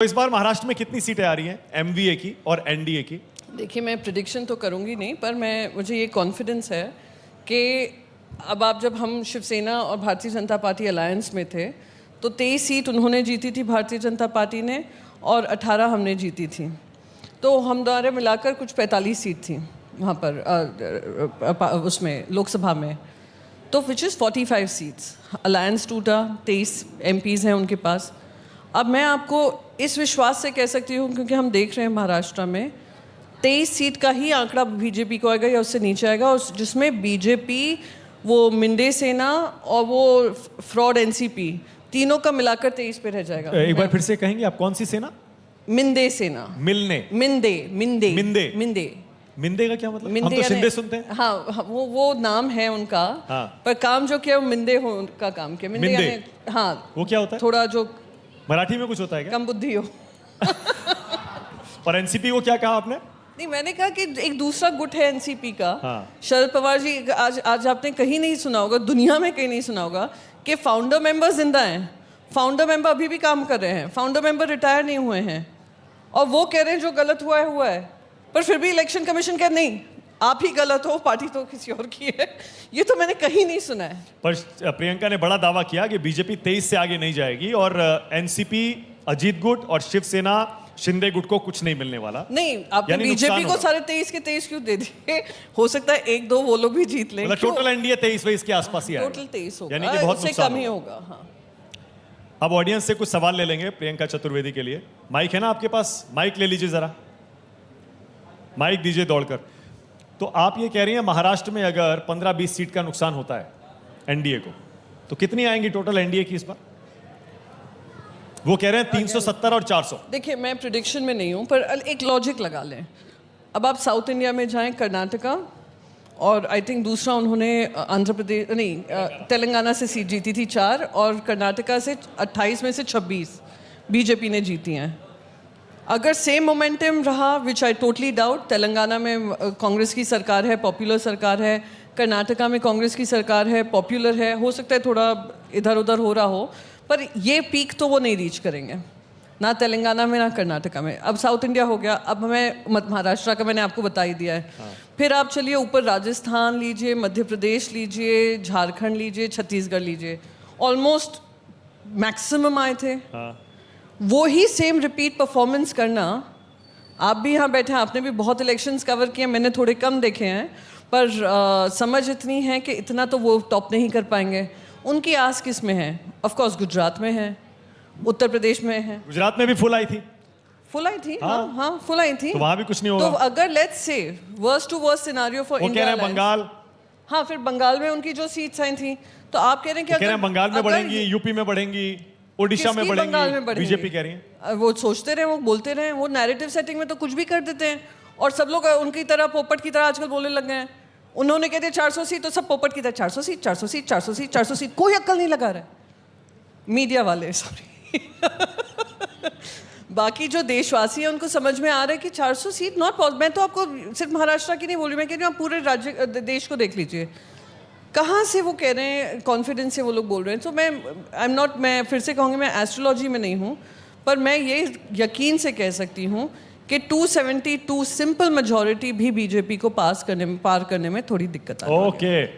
तो इस बार महाराष्ट्र में कितनी सीटें आ रही हैं एमवीए की और एनडीए की? देखिए, मैं प्रिडिक्शन तो करूंगी नहीं, पर मुझे ये कॉन्फिडेंस है कि अब आप जब हम शिवसेना और भारतीय जनता पार्टी अलायंस में थे तो 23 सीट उन्होंने जीती थी भारतीय जनता पार्टी ने और 18 हमने जीती थी। तो हम द्वारा मिलाकर कुछ 45 सीट थी वहाँ पर उसमें लोकसभा में, तो विच इज़ 45 सीट्स। अलायंस टूटा, 23 एमपीज़ हैं उनके पास। अब मैं आपको इस विश्वास से कह सकती हूँ, क्योंकि हम देख रहे हैं महाराष्ट्र में 23 सीट का ही आंकड़ा बीजेपी को आएगा या उससे नीचे आएगा, और जिसमें बीजेपी, वो मिंदे सेना और वो फ्रॉड एनसीपी, तीनों का मिलाकर 23 पे रह जाएगा। एक बार फिर से कहेंगे आप, कौन सी सेना? मिंदे सेना। मिलने मिंदे मिंदे मिंदे मिंदे मिंदे का क्या मतलब? हम तो शिंदे सुनते हैं। हाँ, वो नाम है उनका। हाँ। पर काम जो किया वो मिंदे हो का काम किया। मिंदे मिंदे। यानी हाँ, वो क्या होता है? थोड़ा जो मराठी में कुछ होता है क्या? कम बुद्धि हो। और एनसीपी को क्या कहा आपने? नहीं, मैंने कहा कि एक दूसरा गुट है एनसीपी का। हाँ। शरद पवार जी, आज आपने कहीं नहीं सुना होगा, दुनिया में कहीं नहीं सुना होगा कि फाउंडर मेंबर जिंदा हैं, फाउंडर मेंबर अभी भी काम कर रहे हैं, फाउंडर मेंबर रिटायर नहीं हुए हैं, और वो कह रहे हैं जो गलत हुआ है। पर फिर भी इलेक्शन कमीशन कह नहीं, आप ही गलत हो, पार्टी तो किसी और की है। ये तो मैंने कहीं नहीं सुना है। पर प्रियंका ने बड़ा दावा किया कि बीजेपी 23 से आगे नहीं जाएगी और एनसीपी, अजीत गुट और शिवसेना शिंदे गुट को कुछ नहीं मिलने वाला। नहीं, आपने यानी बीजेपी को नुकसान सारे 23 के 23 क्यों दे दिए? हो सकता है एक दो वो लोग भी जीत लें। मतलब टोटल एनडीए 23 के आसपास ही आएगा। टोटल 23 होगा, यानी कि बहुत उससे नुकसान कम ही होगा। होगा। हाँ। अब ऑडियंस से कुछ सवाल ले लेंगे प्रियंका चतुर्वेदी के लिए। माइक है ना आपके पास? माइक ले लीजिए जरा, माइक दीजिए दौड़कर। तो आप ये कह रही हैं महाराष्ट्र में अगर 15-20 सीट का नुकसान होता है एनडीए को, तो कितनी आएंगी टोटल एनडीए की इस बार? वो कह रहे हैं 370 और 400। देखिए, मैं प्रिडिक्शन में नहीं हूँ, पर एक लॉजिक लगा लें। अब आप साउथ इंडिया में जाएं, कर्नाटका, और आई थिंक दूसरा उन्होंने आंध्र प्रदेश नहीं तेलंगाना से सीट जीती थी 4, और कर्नाटका से 28 में से 26 बीजेपी ने जीती हैं। अगर सेम मोमेंटम रहा, विच आई टोटली डाउट, तेलंगाना में कांग्रेस की सरकार है, पॉपुलर सरकार है, कर्नाटका में कांग्रेस की सरकार है, पॉपुलर है, हो सकता है थोड़ा इधर उधर हो रहा हो, पर ये पीक तो वो नहीं रीच करेंगे, ना तेलंगाना में ना कर्नाटका में। अब साउथ इंडिया हो गया, अब हमें महाराष्ट्र का मैंने आपको बता ही दिया है। हाँ। फिर आप चलिए ऊपर, राजस्थान लीजिए, मध्य प्रदेश लीजिए, झारखंड लीजिए, छत्तीसगढ़ लीजिए, ऑलमोस्ट मैक्सिमम आए थे। हाँ। वो ही सेम रिपीट परफॉर्मेंस करना, आप भी यहाँ बैठे हैं, आपने भी बहुत इलेक्शंस कवर किए, मैंने थोड़े कम देखे हैं, पर समझ इतनी है कि इतना तो वो टॉप नहीं कर पाएंगे। उनकी आस किस में है? ऑफ कोर्स गुजरात में है, उत्तर प्रदेश में है। गुजरात में भी फुल आई थी। फुल आई थी, हाँ फुल आई थी। तो वहां भी कुछ नहीं होगा। तो अगर let's say worst to worst scenario for India, कह रहे हैं बंगाल, हाँ, फिर बंगाल में उनकी जो सीट्स आई थी, तो आप कह रहे हैं कि अगर बंगाल में बढ़ेंगी, यूपी में बढ़ेंगी, ओडिशा में बढ़ेंगी, बीजेपी कह रही है। वो सोचते रहे, वो बोलते रहे, वो नैरेटिव सेटिंग में तो कुछ भी कर देते हैं, और सब लोग उनकी तरह पोपट की तरह आजकल बोलने लग गए हैं। उन्होंने कहते 400 सीट, तो सब पोपट की तरह 400 सीट 400 सीट 400 सीट 400 सीट, कोई अक्ल नहीं लगा रहा है, मीडिया वाले, सॉरी। बाकी जो देशवासी हैं उनको समझ में आ रहा है कि 400 सीट नॉट पॉसिबल। मैं तो आपको सिर्फ महाराष्ट्र की नहीं बोल रही, मैं कह रही हूँ आप पूरे राज्य देश को देख लीजिए, कहाँ से वो कह रहे हैं, कॉन्फिडेंस से वो लोग बोल रहे हैं। तो मैं फिर से कहूँगी, मैं एस्ट्रोलॉजी में नहीं हूँ, पर मैं ये यकीन से कह सकती हूँ कि 272 सिंपल मेजॉरिटी भी बीजेपी को पार करने में थोड़ी दिक्कत आ रही है। ओके।